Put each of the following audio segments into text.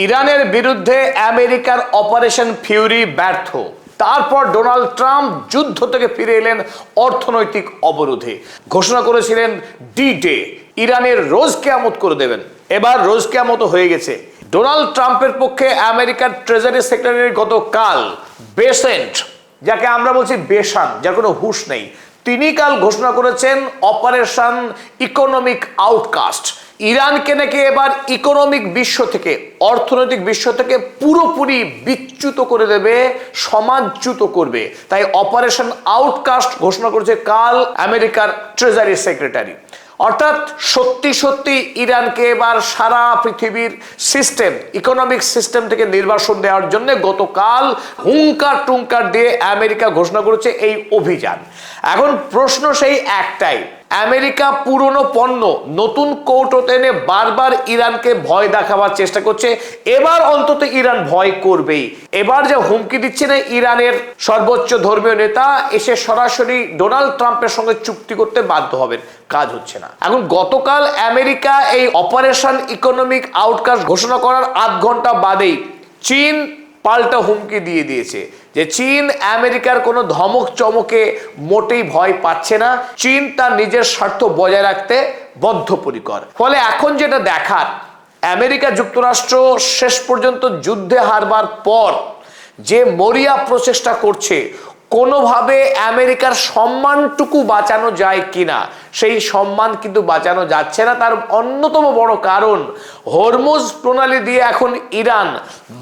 ইরানের বিরুদ্ধে আমেরিকার অপারেশন ফিউরি ব্যর্থ। তারপর ডোনাল্ড ট্রাম্প যুদ্ধ থেকে ফিরে এলেন অর্থনৈতিক অবরোধে। ঘোষণা করেছিলেন ডি ডে, ইরানের রোজ কেয়ামত করে দেবেন। এবার রোজ কেয়ামত হয়ে গেছে। ডোনাল্ড ট্রাম্পের পক্ষে আমেরিকার ট্রেজারি সেক্রেটারি গতকাল বেসেন্ট, যাকে আমরা বলছি বেশান, যার কোনো হুঁশ নেই, তিনি কাল ঘোষণা করেছেন অপারেশন ইকোনমিক আউটকাস্ট। ইরানকে নাকি এবার ইকোনমিক বিশ্ব থেকে, অর্থনৈতিক বিশ্ব থেকে পুরোপুরি বিচ্যুত করে দেবে, সমাজচ্যুত করবে। তাই অপারেশন আউটকাস্ট ঘোষণা করেছে কাল আমেরিকার ট্রেজারি সেক্রেটারি। অর্থাৎ সত্যি সত্যি ইরানকে এবার সারা পৃথিবীর সিস্টেম, ইকোনমিক সিস্টেম থেকে নির্বাসন দেওয়ার জন্য গতকাল হুঙ্কার টুঙ্কার দিয়ে আমেরিকা ঘোষণা করেছে এই অভিযান। এখন প্রশ্ন সেই একটাই, আমেরিকা পুরনো পণ্য নতুন কৌটোতে এনে বারবার ইরানকে ভয় দেখাবার চেষ্টা করছে। এবার অন্তত ইরান ভয় করবেই। এবার যে হুমকি দিচ্ছে না ইরানের সর্বোচ্চ ধর্মীয় নেতা, এসে সরাসরি ডোনাল্ড ট্রাম্পের সঙ্গে চুক্তি করতে বাধ্য হবেন, কাজ হচ্ছে না। এখন গতকাল আমেরিকা এই অপারেশন ইকোনমিক আউটকাস্ট ঘোষণা করার আধ ঘন্টা বাদেই চীন পাল্টা হুমকি দিয়ে দিয়েছে যে চীন আমেরিকার কোনো ধমক চমকে মোটেই ভয় পাচ্ছে না। চীন তার নিজের স্বার্থ বজায় রাখতে বদ্ধপরিকর। ফলে এখন যেটা দেখার, আমেরিকা যুক্তরাষ্ট্র শেষ পর্যন্ত যুদ্ধে হারবার পর যে মরিয়া প্রচেষ্টা করছে, কোনোভাবে আমেরিকার সম্মানটুকু বাঁচানো যায় কিনা, সেই সম্মান কিন্তু বাঁচানো যাচ্ছে না। তার অন্যতম বড় কারণ, হরমুজ প্রণালী দিয়ে এখন ইরান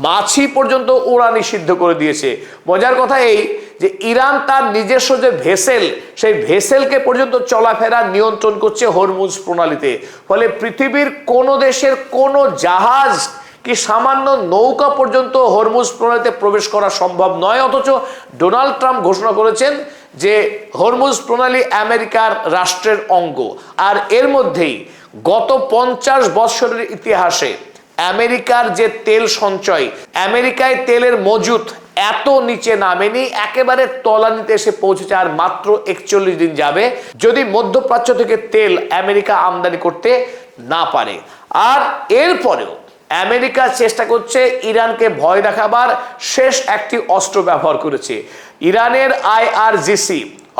মাছি পর্যন্ত ওড়া নিষিদ্ধ করে দিয়েছে। মজার কথা এই যে ইরান তার নিজস্ব যে ভেসেল, সেই ভেসেলকে পর্যন্ত চলাফেরা নিয়ন্ত্রণ করছে হরমুজ প্রণালীতে। ফলে পৃথিবীর কোনো দেশের কোনো জাহাজ কি সামান্য নৌকা পর্যন্ত হরমুজ প্রণালীতে প্রবেশ করা সম্ভব নয়। অথচ ডোনাল্ড ট্রাম্প ঘোষণা করেছেন যে হরমুজ প্রণালী আমেরিকার রাষ্ট্রের অঙ্গ। আর এর মধ্যেই গত 50 বছরের ইতিহাসে আমেরিকার যে তেল সঞ্চয়, আমেরিকায় তেলের মজুত এত নিচে নামেনি, একেবারে তলানিতে এসে পৌঁছেছে। আর মাত্র 41 দিন যাবে যদি মধ্যপ্রাচ্য থেকে তেল আমেরিকা আমদানি করতে না পারে। আর এরপরেও আমেরিকা চেষ্টা করছে ইরানকে ভয় দেখাবার শেষ একটি অস্ত্র ব্যবহার করেছে। ইরানের IRGC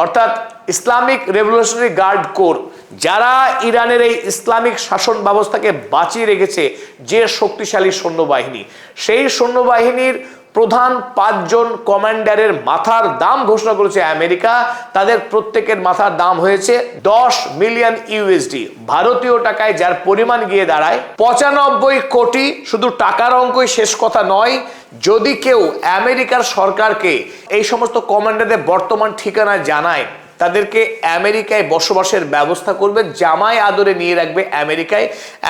অর্থাৎ ইসলামিক রেভলিউশনারি গার্ড কোর, যারা ইরানের এই ইসলামিক শাসন ব্যবস্থাকে বাঁচিয়ে রেখেছে, যে শক্তিশালী সৈন্যবাহিনী, সেই সৈন্যবাহিনীর প্রধান 5 জন কমান্ডারের মাথার দাম ঘোষণা করেছে আমেরিকা। তাদের প্রত্যেকের মাথার দাম হয়েছে 10 মিলিয়ন ইউএসডি। ভারতীয় টাকায় যার পরিমাণ গিয়ে দাঁড়ায় 95 কোটি। শুধু টাকার অঙ্কই শেষ কথা নয়, যদি কেউ আমেরিকার সরকারকে এই সমস্ত কমান্ডারদের বর্তমান ঠিকানা জানায়, তাদেরকে আমেরিকায় বসবাসের ব্যবস্থা করবে, জামাই আদরে নিয়ে রাখবে আমেরিকায়।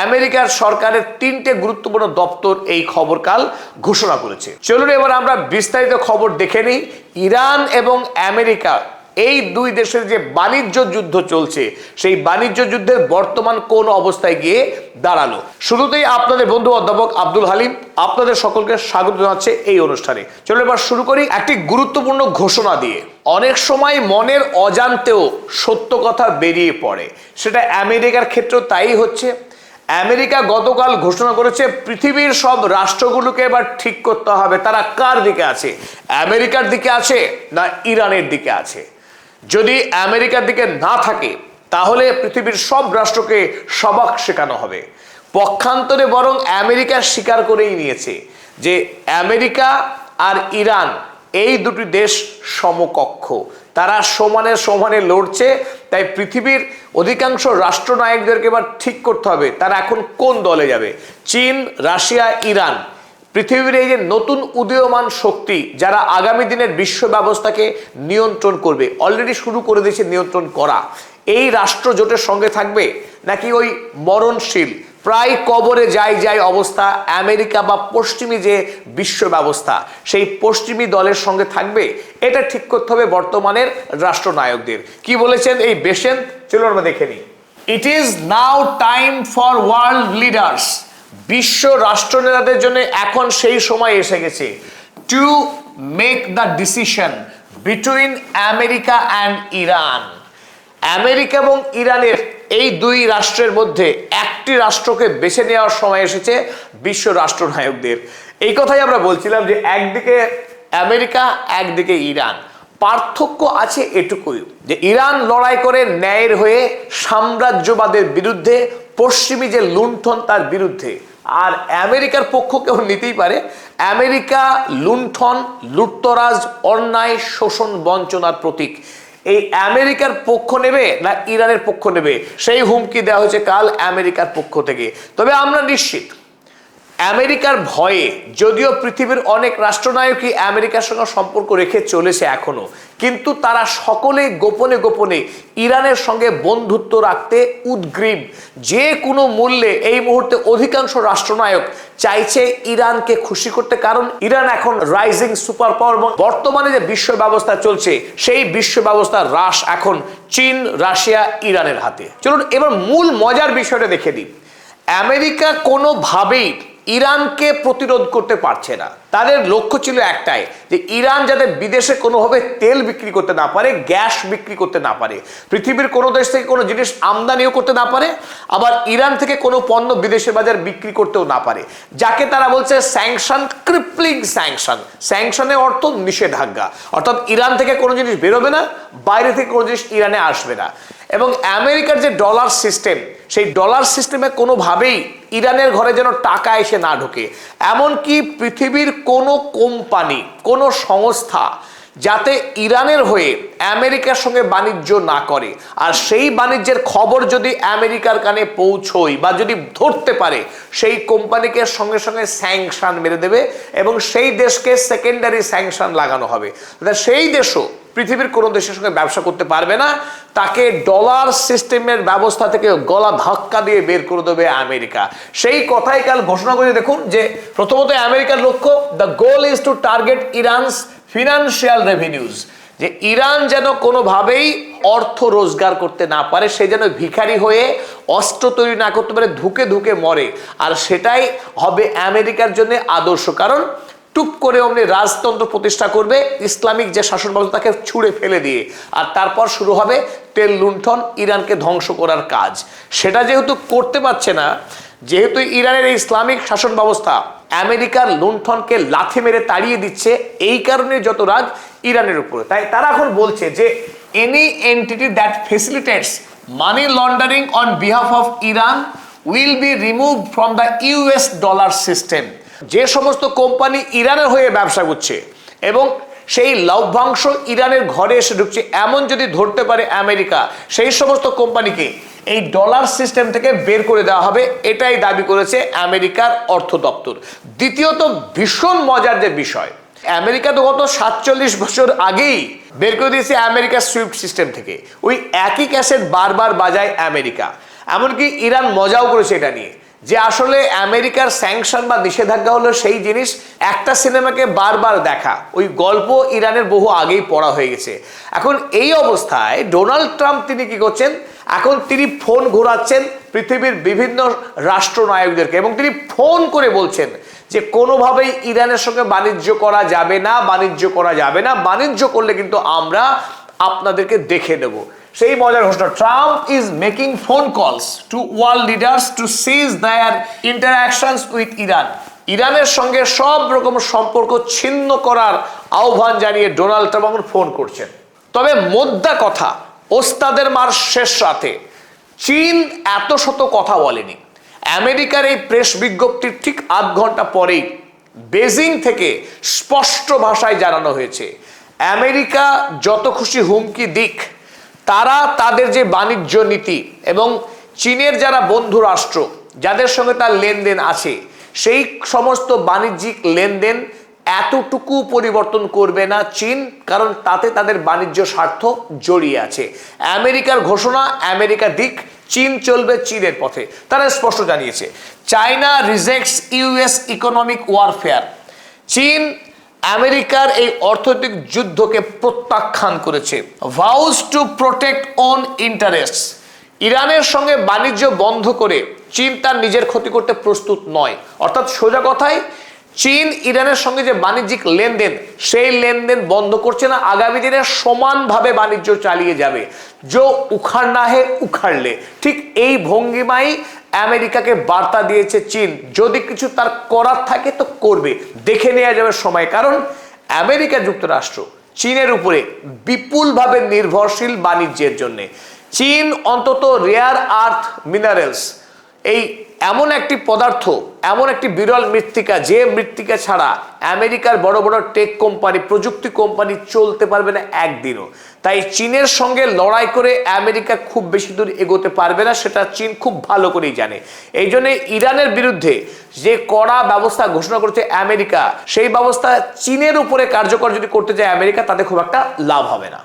আমেরিকার সরকারের 3টে গুরুত্বপূর্ণ দপ্তর এই খবর কাল ঘোষণা করেছে। চলুন এবার আমরা বিস্তারিত খবর দেখে নিই। ইরান এবং আমেরিকা, এই দুই দেশের যে বাণিজ্য যুদ্ধ চলছে, সেই বাণিজ্য যুদ্ধের বর্তমান কোন অবস্থায় গিয়ে দাঁড়ালো। শুরুতেই আপনাদের বন্ধু অধ্যাপক আব্দুল হালিম আপনাদের সকলকে স্বাগত জানাচ্ছে এই অনুষ্ঠানে। চলো এবার শুরু করি একটি গুরুত্বপূর্ণ ঘোষণা দিয়ে। অনেক সময় মনের অজান্তেও সত্য কথা বেরিয়ে পড়ে, সেটা আমেরিকার ক্ষেত্রেও তাই হচ্ছে। আমেরিকা গতকাল ঘোষণা করেছে পৃথিবীর সব রাষ্ট্রগুলোকে এবার ঠিক করতে হবে তারা কার দিকে আছে, আমেরিকার দিকে আছে না ইরানের দিকে আছে। যদি আমেরিকার দিকে না থাকে, তাহলে পৃথিবীর সব রাষ্ট্রকে সবাক শেখানো হবে। পক্ষান্তরে বরং আমেরিকা স্বীকার করেই নিয়েছে যে আমেরিকা আর ইরান এই দুটি দেশ সমকক্ষ, তারা সমানে সমানে লড়ছে। তাই পৃথিবীর অধিকাংশ রাষ্ট্রনায়কদেরকে এবার ঠিক করতে হবে তারা এখন কোন দলে যাবে। চীন, রাশিয়া, ইরান, পৃথিবীর এই যে নতুন উদীয়মান শক্তি, যারা আগামী দিনের বিশ্ব ব্যবস্থাকে নিয়ন্ত্রণ করবে, অলরেডি শুরু করে দিয়েছে নিয়ন্ত্রণ করা, এই রাষ্ট্র জোটের সঙ্গে থাকবে নাকি ওই মরণশীল প্রায় কবরে যাই অবস্থা আমেরিকা বা পশ্চিমী যে বিশ্ব ব্যবস্থা, সেই পশ্চিমী দলের সঙ্গে থাকবে, এটা ঠিক করতে হবে বর্তমানের রাষ্ট্রনায়কদের। কি বলেছেন এই বেসেন্ট, চলুন আমরা দেখে নিই। It is now time for world leaders, বিশ্ব রাষ্ট্রনেতাদের জন্য এখন সেই সময় এসে গেছে, to make the decision between America and Iran. America এবং ইরানের এই দুই রাষ্ট্রের মধ্যে একটি রাষ্ট্রকে বেছে নেওয়ার সময় এসেছে বিশ্ব রাষ্ট্রনায়কদের। এই কথাই আমরা বলছিলাম যে একদিকে আমেরিকা, একদিকে ইরান। পার্থক্য আছে এটুকুই যে ইরান লড়াই করে ন্যায়ের হয়ে, সাম্রাজ্যবাদের বিরুদ্ধে, পশ্চিমী যে লুণ্ঠন তার বিরুদ্ধে। আর আমেরিকার পক্ষ কেউ নিতেই পারে। আমেরিকা লুণ্ঠন, লুটতরাজ, অন্যায়, শোষণ, বঞ্চনার প্রতীক। এই আমেরিকার পক্ষ নেবে না ইরানের পক্ষ নেবে, সেই হুমকি দেওয়া হয়েছে কাল আমেরিকার পক্ষ থেকে। তবে আমরা নিশ্চিত আমেরিকার ভয়ে, যদিও পৃথিবীর অনেক রাষ্ট্রনায়কই আমেরিকার সঙ্গে সম্পর্ক রেখে চলেছে এখনো, কিন্তু তারা সকলে গোপনে গোপনে ইরানের সঙ্গে বন্ধুত্ব রাখতে উদ্গ্রীব। যে কোনো মূল্যে এই মুহূর্তে অধিকাংশ রাষ্ট্রনায়ক চাইছে ইরানকে খুশি করতে, কারণ ইরান এখন রাইজিং সুপার পাওয়ার এবং বর্তমানে যে বিশ্ব ব্যবস্থা চলছে সেই বিশ্ব ব্যবস্থার রাশ এখন চীন, রাশিয়া, ইরানের হাতে। চলুন এবার মূল মজার বিষয়টা দেখে দিই। আমেরিকা কোনোভাবেই ইরানকে প্রতিরোধ করতে পারছে না। তাদের লক্ষ্য ছিল একটাই, যে ইরান যাতে বিদেশে কোনোভাবে তেল বিক্রি করতে না পারে, গ্যাস বিক্রি করতে না পারে, পৃথিবীর কোনো দেশ থেকে কোনো জিনিস আমদানিও করতে না পারে, আবার ইরান থেকে কোনো পণ্য বিদেশের বাজার বিক্রি করতেও না পারে, যাকে তারা বলছে স্যাংশন, ক্রিপলিং স্যাংশন। স্যাংশনের অর্থ নিষেধাজ্ঞা, অর্থাৎ ইরান থেকে কোনো জিনিস বেরোবে না, বাইরে থেকে কোনো জিনিস ইরানে আসবে না। এবং আমেরিকার যে ডলার সিস্টেম, সেই ডলার সিস্টেমে কোনোভাবেই ইরানের ঘরে যেন টাকা এসে না ঢোকে। এমনকি পৃথিবীর কোনো কোম্পানি, কোনো সংস্থা যাতে ইরানের হয়ে আমেরিকার সঙ্গে বাণিজ্য না করে, আর সেই বাণিজ্যের খবর যদি আমেরিকার কানে পৌঁছয় বা যদি ধরতে পারে, সেই কোম্পানিকে সঙ্গে সঙ্গে স্যাংশন মেরে দেবে এবং সেই দেশকে সেকেন্ডারি স্যাংশন লাগানো হবে। সেই দেশও পৃথিবীর কোনো দেশের সঙ্গে ব্যবসা করতে পারবে না, তাকে ডলার সিস্টেমের ব্যবস্থা থেকে গলা ধাক্কা দিয়ে বের করে দেবে আমেরিকা। সেই কথাই কাল ঘোষণা করে দেখুন যে প্রথমত আমেরিকার লক্ষ্য, the goal is to target Iran's financial revenues, যে ইরান যেন কোনোভাবেই অর্থ রোজগার করতে না পারে, সে যেন ভিখারি হয়ে অস্ত্র তৈরি না করতে পারে, ধুকে ধুকে মরে। আর সেটাই হবে আমেরিকার জন্য আদর্শ, কারণ টুপ করে অমনি রাজতন্ত্র প্রতিষ্ঠা করবে, ইসলামিক যে শাসন ব্যবস্থা তাকে ছুঁড়ে ফেলে দিয়ে, আর তারপর শুরু হবে তেল লুণ্ঠন, ইরানকে ধ্বংস করার কাজ। সেটা যেহেতু করতে পারছে না, যেহেতু ইরানের ইসলামিক শাসন ব্যবস্থা আমেরিকার লুণ্ঠনকে লাথি মেরে তাড়িয়ে দিচ্ছে, এই কারণে যত রাগ ইরানের উপরে। তাই তারা এখন বলছে যে any entity that facilitates money laundering on behalf of Iran will be removed from the US dollar system. যে সমস্ত কোম্পানি ইরানের হয়ে ব্যবসা করছে এবং সেই লভ্যাংশ ইরানের ঘরে এসে ঢুকছে, এমন যদি ধরতে পারে আমেরিকা, সেই সমস্ত কোম্পানিকে এই ডলার সিস্টেম থেকে বের করে দেওয়া হবে, এটাই দাবি করেছে আমেরিকার অর্থ দপ্তর। দ্বিতীয়ত ভীষণ মজার যে বিষয়, আমেরিকা তো গত 47 বছর আগেই বের করে দিয়েছে আমেরিকার সুইফট সিস্টেম থেকে। ওই একই ক্যাসেট বারবার বাজায় আমেরিকা। এমনকি ইরান মজাও করেছে এটা নিয়ে, যে আসলে আমেরিকার স্যাংশন বা নিষেধাজ্ঞা হলো সেই জিনিস, একটা সিনেমাকে বারবার দেখা, ওই গল্প ইরানের বহু আগেই পড়া হয়ে গেছে। এখন এই অবস্থায় ডোনাল্ড ট্রাম্প তিনি কি করছেন, এখন তিনি ফোন ঘোরাচ্ছেন পৃথিবীর বিভিন্ন রাষ্ট্রনায়কদেরকে এবং তিনি ফোন করে বলছেন যে কোনোভাবেই ইরানের সঙ্গে বাণিজ্য করা যাবে না, বাণিজ্য করা যাবে না, বাণিজ্য করলে কিন্তু আমরা আপনাদেরকে দেখে দেব। সেই মজার ঘোষণা, Trump is making phone calls to world leaders to cease their interactions with Iran. ইরানের সঙ্গে সব রকম সম্পর্ক ছিন্ন করার আহ্বান জানিয়ে ডোনাল্ড ট্রাম্প এখন ফোন করছেন। তবে মোদ্দা কথা, ওস্তাদের মার শেষ রাতে চীন এত শত কথা বলেনি। আমেরিকার এই প্রেস বিজ্ঞপ্তির ঠিক আধ ঘন্টা পরেই বেজিং থেকে স্পষ্ট ভাষায় জানানো হয়েছে, আমেরিকা যত খুশি হুমকি দিক, তারা তাদের যে বাণিজ্য নীতি এবং চীনের যারা বন্ধু রাষ্ট্র যাদের সঙ্গে তার লেনদেন আছে, সেই সমস্ত বাণিজ্যিক লেনদেন এতটুকু পরিবর্তন করবে না চীন, কারণ তাতে তাদের বাণিজ্য স্বার্থ জড়িয়ে আছে। আমেরিকার ঘোষণা, আমেরিকা দিক, চীন চলবে চীনের পথে। তারা স্পষ্ট জানিয়েছে, China rejects US economic warfare. চীন আমেরিকার এই অর্থনৈতিক যুদ্ধকে প্রত্যাখ্যান করেছে। ভাউস টু প্রোটেক্ট ওন ইন্টারেস্টস। ইরানের সঙ্গে বাণিজ্য বন্ধ করে চীন তার নিজের ক্ষতি করতে প্রস্তুত নয়। অর্থাৎ সোজা কথায় চীন ইরানের সঙ্গে যে বাণিজ্যিক লেনদেন, সেই লেনদেন বন্ধ করছে না, আগামী দিনে সমানভাবে বাণিজ্য চালিয়ে যাবে। জো উখাড় না হে উখাড় লে, ঠিক এই ভঙ্গিমাই আমেরিকাকে বার্তা দিয়েছে চীন। যদি কিছু তার করার থাকে তো করবে, দেখে নেওয়া যাবে সময়। কারণ আমেরিকা যুক্তরাষ্ট্র চীনের উপরে বিপুলভাবে নির্ভরশীল বাণিজ্যের জন্য। চীন অন্তত রেয়ার আর্থ মিনারেলস, এই এমন একটি পদার্থ, এমন একটি বিরল মৃত্তিকা, যে মৃত্তিকা ছাড়া আমেরিকার বড় বড় টেক কোম্পানি, প্রযুক্তি কোম্পানি চলতে পারবে না একদিনও। তাই চীনের সঙ্গে লড়াই করে আমেরিকা খুব বেশি দূর এগোতে পারবে না, সেটা চীন খুব ভালো করেই জানে। এই জন্য ইরানের বিরুদ্ধে যে কড়া ব্যবস্থা ঘোষণা করেছে আমেরিকা, সেই ব্যবস্থা চীনের উপরে কার্যকর যদি করতে যায় আমেরিকা, তাতে খুব একটা লাভ হবে না।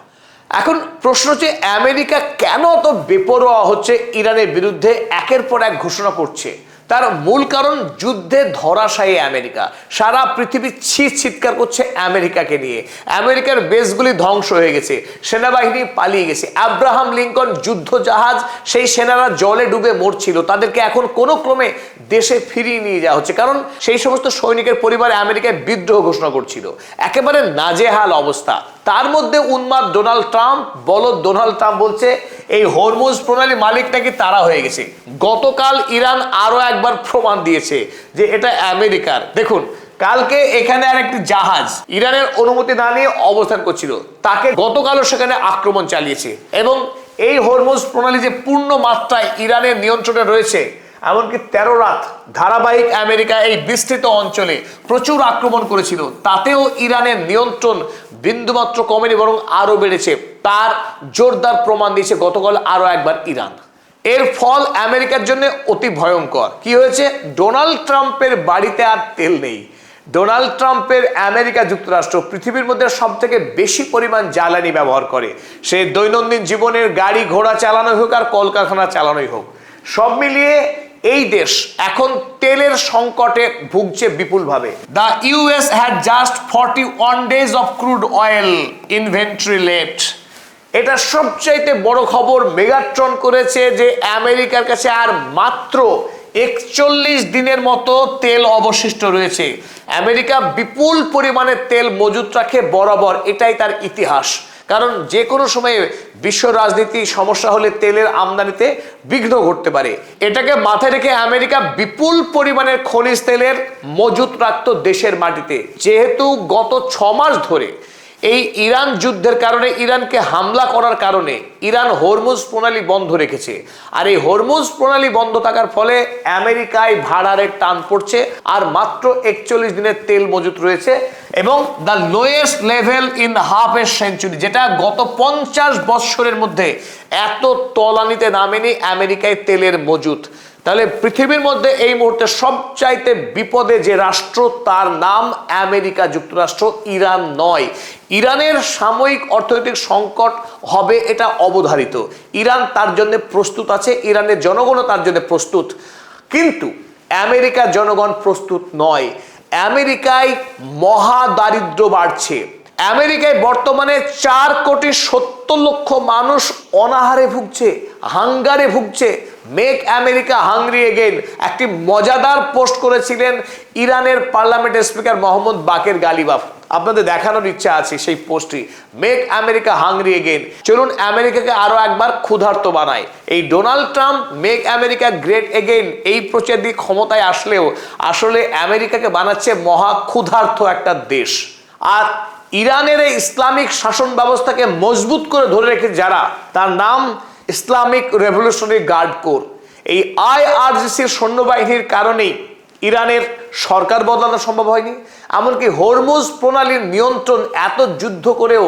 এখন প্রশ্ন হচ্ছে আমেরিকা কেন অত বেপরোয়া হচ্ছে ইরানের বিরুদ্ধে, একের পর এক ঘোষণা করছে? তার মূল কারণ যুদ্ধে ধরাশায়ী আমেরিকা। সারা পৃথিবী চিৎকার করছে আমেরিকাকে নিয়ে। আমেরিকার বেসগুলি ধ্বংস হয়ে গেছে, সেনাবাহিনী পালিয়ে গেছে। আব্রাহাম লিঙ্কন যুদ্ধ জাহাজ, সেই সেনারা জলে ডুবে মরছিল, তাদেরকে এখন কোনো ক্রমে দেশে ফিরিয়ে নিয়ে যাওয়া হচ্ছে, কারণ সেই সমস্ত সৈনিকের পরিবারে আমেরিকায় বিদ্রোহ ঘোষণা করছিল। একেবারে নাজেহাল অবস্থা। তার মধ্যে উন্মাদ ডোনাল্ড ট্রাম্প, বলদ ডোনাল্ড ট্রাম্প বলছে এই হরমুজ প্রণালী মালিক নাকি তারা হয়ে গেছে। গতকাল ইরান আরো একবার প্রমাণ দিয়েছে যে এটা আমেরিকার। দেখুন, কালকে এখানে আর একটি জাহাজ ইরানের অনুমতি না নিয়ে অবস্থান করছিল, তাকে গতকালও সেখানে আক্রমণ চালিয়েছে। এবং এই হরমুজ প্রণালী যে পূর্ণ মাত্রায় ইরানের নিয়ন্ত্রণে রয়েছে, এমনকি 13 রাত ধারাবাহিক আমেরিকা এই বিস্তৃত অঞ্চলে প্রচুর আক্রমণ করেছিল, তাতেও ইরানের নিয়ন্ত্রণ বিন্দুমাত্র কমেনি, বরং আরো বেড়েছে। তার জোরদার প্রমাণ দিয়েছে গতকাল আরো একবার ইরান। এর ফল আমেরিকার জন্য অতি ভয়ঙ্কর। কি হয়েছে? ডোনাল্ড ট্রাম্পের বাড়িতে আর তেল নেই। ডোনাল্ড ট্রাম্পের আমেরিকা যুক্তরাষ্ট্র পৃথিবীর মধ্যে সব থেকে বেশি পরিমাণ জ্বালানি ব্যবহার করে। সে দৈনন্দিন জীবনের গাড়ি ঘোড়া চালানোই হোক আর কলকারখানা চালানোই হোক, সব মিলিয়ে এই দেশ এখন তেলের সংকটে ভুগছে বিপুলভাবে। The US had just 41 days of crude oil inventory left. এটা সবচাইতে বড় খবর মেগাট্রন করেছে যে আমেরিকার কাছে আর মাত্র 41 দিনের মতো তেল অবশিষ্ট রয়েছে। আমেরিকা বিপুল পরিমাণে তেল মজুত রাখে বরাবর, এটাই তার ইতিহাস। কারণ যে কোনো সময়ে বিশ্ব রাজনীতি সমস্যা হলে তেলের আমদানিতে বিঘ্ন ঘটতে পারে। এটাকে মাথায় রেখে আমেরিকা বিপুল পরিমাণের খনিজ তেলের মজুত রাখত দেশের মাটিতে। যেহেতু গত 6 মাস ধরে এই ইরান যুদ্ধের কারণে, ইরানকে হামলা করার কারণে ইরান হরমুজ প্রণালী বন্ধ রেখেছে, আর এই হরমুজ প্রণালী বন্ধ থাকার ফলে আমেরিকায় ভাড়ারের টান পড়ছে, আর মাত্র 41 দিনের তেল মজুত রয়েছে। এবং the lowest level in half a century, যেটা গত 50 বৎসরের মধ্যে এত তলানিতে নামেনি আমেরিকায় তেলের মজুত। তাহলে পৃথিবীর মধ্যে এই মুহূর্তে সবচাইতে বিপদে যে রাষ্ট্র, তার নাম আমেরিকা যুক্তরাষ্ট্র, ইরান নয়। ইরানের সাময়িক অর্থনৈতিক সংকট হবে এটা অবধারিত। ইরান তার জন্য প্রস্তুত আছে, ইরানের জনগণও তার জন্য প্রস্তুত, কিন্তু আমেরিকার জনগণ প্রস্তুত নয়। আমেরিকায় মহা দারিদ্র্য বাড়ছে। আমেরিকায় বর্তমানে 4,70,00,000 মানুষ অনাহারে ভুগছে, হাঙ্গারে ভুগছে। মেক আমেরিকা হাংরি এগেইন একটি মজাদার পোস্ট করেছিলেন ইরানের পার্লামেন্টের স্পিকার মোহাম্মদ বাকের গালিবাফ। আপনাদের দেখানোর ইচ্ছা আছে সেই পোস্টটি, মেক আমেরিকা হাংরি এগেইন। চলুন আমেরিকাকে আরো একবার ক্ষুধার্ত বানায়। এই Donald Trump make America great again এই প্রচার দিয়ে ক্ষমতায় আসলেও আসলে আমেরিকাকে বানাচ্ছে মহা ক্ষুধার্ত একটা দেশ। আর ইরানের এই ইসলামিক শাসন ব্যবস্থাকে মজবুত করে ধরে রেখে যারা, তার নাম ইসলামিক রেভলিউশনারি গার্ড কোর। এই আইআরজিসির সৈন্যবাহিনীর কারণেই ইরানের সরকার বদলানো সম্ভব হয়নি। এমনকি হরমুজ প্রণালীর নিয়ন্ত্রণ এত যুদ্ধ করেও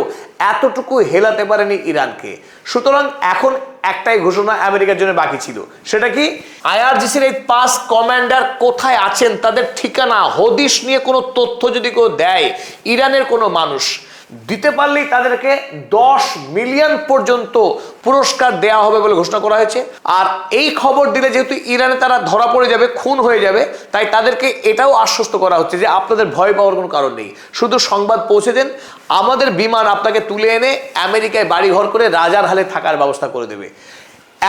এতটুকু হেলাতে পারেনি ইরানকে। সুতরাং এখন একটাই ঘোষণা আমেরিকার জন্য বাকি ছিল, সেটা কি? আইআরজিসির এই 5 কমান্ডার কোথায় আছেন, তাদের ঠিকানা হদিশ নিয়ে কোনো তথ্য যদি কেউ দেয়, ইরানের কোনো মানুষ দিতে পারলেই তাদেরকে 10 মিলিয়ন পর্যন্ত পুরস্কার দেওয়া হবে বলে ঘোষণা করা হয়েছে। আর এই খবর দিলে যেহেতু ইরানে তারা ধরা পড়ে যাবে, খুন হয়ে যাবে, তাই তাদেরকে এটাও আশ্বস্ত করা হচ্ছে যে আপনাদের ভয় পাওয়ার কোনো কারণ নেই, শুধু সংবাদ পৌঁছে দেন, আমাদের বিমান আপনাকে তুলে এনে আমেরিকায় বাড়িঘর করে রাজার হালে থাকার ব্যবস্থা করে দেবে।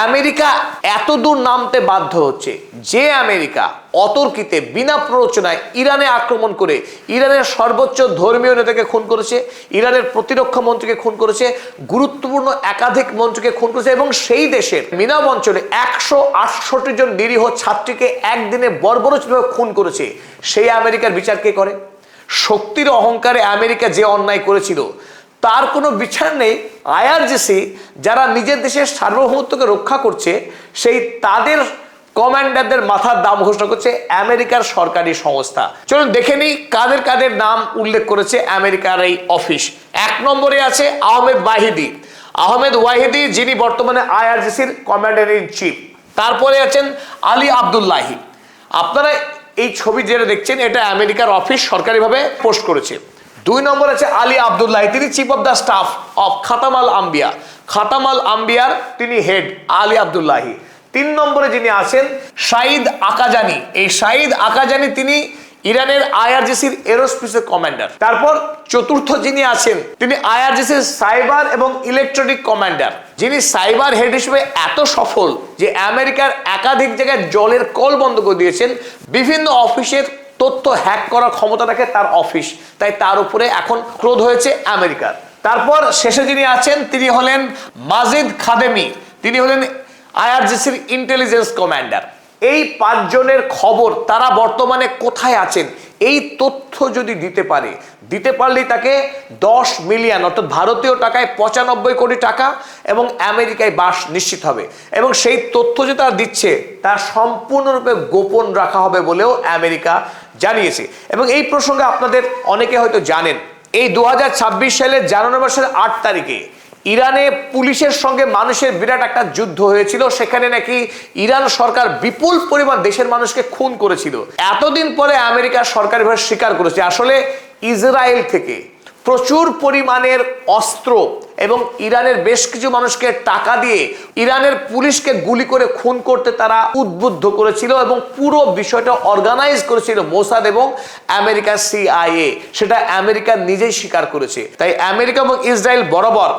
আমেরিকা এত দূর নামতে বাধ্য হচ্ছে যে আমেরিকা অতর্কিতে বিনা প্ররোচনায় ইরানে আক্রমণ করে ইরানের সর্বোচ্চ ধর্মীয় নেতাকে খুন করেছে, ইরানের প্রতিরক্ষা মন্ত্রীকে খুন করেছে, গুরুত্বপূর্ণ একাধিক মন্ত্রীকে খুন করেছে এবং সেই দেশের মিনাব অঞ্চলে 168 জন নিরীহ ছাত্রীকে একদিনে বর্বরোচিতভাবে খুন করেছে। সেই আমেরিকার বিচার কে করে? শক্তির অহংকারে আমেরিকা যে অন্যায় করেছিল তার কোনো বিচার নেই। আইআরজিসি যারা নিজের দেশের সার্বভৌমত্বকে রক্ষা করছে সেই তাদের কমান্ডারদের মাথার দাম ঘোষণা করছে আমেরিকার সরকারি সংস্থা। চলুন দেখে নিই কাদের কাদের নাম উল্লেখ করেছে আমেরিকার এই অফিস। 1 নম্বরে আছে আহমেদ ওয়াহিদি। আহমেদ ওয়াহিদি যিনি বর্তমানে আইআরজিসির কমান্ডার ইন চিফ। তারপরে আছেন আলী আব্দুল্লাহি। আপনারা এই ছবি যেটা দেখছেন এটা আমেরিকার অফিস সরকারিভাবে পোস্ট করেছে। 2 নম্বর আছে আলী আব্দুল্লাহি, তিনি chief of the staff of Khatam al Anbiya. Khatam আল আম্বিয়ার তিনি হেড আলী আব্দুল্লাহি। 3 নম্বরে যিনি আছেন শাহিদ আকাজানি। এই শাহিদ আকাজানি তিনি ইরানের আইআরজিসির এরোস্পেসের কমান্ডার। তারপর 4র্থ যিনি আছেন তিনি আইআরজিসির সাইবার এবং ইলেকট্রনিক কমান্ডার, যিনি সাইবার হেড হিসেবে এত সফল যে আমেরিকার একাধিক জায়গায় জলের কল বন্ধ করে দিয়েছেন। বিভিন্ন অফিসের তথ্য হ্যাক করার ক্ষমতা রাখে তার অফিস, তাই তার উপরে এখন ক্রোধ হয়েছে আমেরিকার। তারপর শেষে যিনি আছেন তিনি হলেন মাজিদ খাদেমি, তিনি হলেন আইআরজিসির ইন্টেলিজেন্স কমান্ডার। এই 5 জনের খবর তারা বর্তমানে কোথায় আছেন এই তথ্য যদি দিতে পারলেই তাকে 10 মিলিয়ন অর্থাৎ ভারতীয় টাকায় 95 কোটি টাকা এবং আমেরিকায় বাস নিশ্চিত হবে। এবং সেই তথ্য যে তারা দিচ্ছে তা সম্পূর্ণরূপে গোপন রাখা হবে বলেও আমেরিকা জানিয়েছে। এবং এই প্রসঙ্গে আপনাদের অনেকে হয়তো জানেন, এই 2026 সালের জানুয়ারি মাসের 8 তারিখে ইরানে পুলিশের সঙ্গে মানুষের বিরাট একটা যুদ্ধ হয়েছিল। সেখানে নাকি ইরান সরকার বিপুল পরিমাণ দেশের মানুষকে খুন করেছিল। এতদিন পরে আমেরিকা সরকারিভাবে স্বীকার করেছে আসলে ইসরায়েল থেকে প্রচুর পরিমাণের অস্ত্র এবং ইরানের বেশ কিছু মানুষকে টাকা দিয়ে ইরানের পুলিশকে গুলি করে খুন করতে তারা উদ্বুদ্ধ করেছিল এবং পুরো বিষয়টা অর্গানাইজ করেছিল মোসাদ এবং আমেরিকার CIA। সেটা আমেরিকা নিজেই স্বীকার করেছে। তাই আমেরিকা এবং ইসরায়েল বরাবর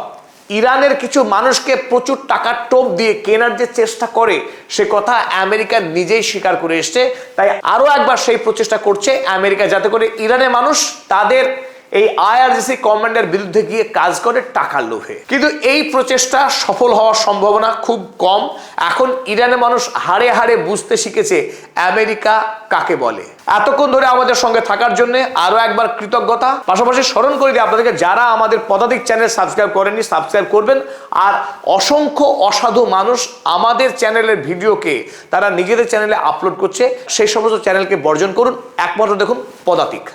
ইরানের কিছু মানুষকে প্রচুর টাকার টোপ দিয়ে কেনার যে চেষ্টা করে সে কথা আমেরিকা নিজেই স্বীকার করে এসছে। তাই আরো একবার সেই প্রচেষ্টা করছে আমেরিকা যাতে করে ইরানের মানুষ তাদের এই আইআরজিসি কমান্ডার বিরুদ্ধে গিয়ে কাজ করে টাকার লোভে। কিন্তু এই প্রচেষ্টা সফল হওয়ার সম্ভাবনা খুব কম। এখন ইরানের মানুষ হাড়ে হাড়ে বুঝতে শিখেছে আমেরিকা কাকে বলে। এতক্ষণ ধরে আমাদের সঙ্গে থাকার জন্য আরো একবার কৃতজ্ঞতা। পাশাপাশি স্মরণ করে দিই আপনাদেরকে, যারা আমাদের পদাতিক চ্যানেল সাবস্ক্রাইব করেননি সাবস্ক্রাইব করবেন। আর অসংখ্য অসাধু মানুষ আমাদের চ্যানেলের ভিডিওকে তারা নিজেদের চ্যানেলে আপলোড করছে, সেই সমস্ত চ্যানেলকে বর্জন করুন। একমাত্র দেখুন পদাতিক।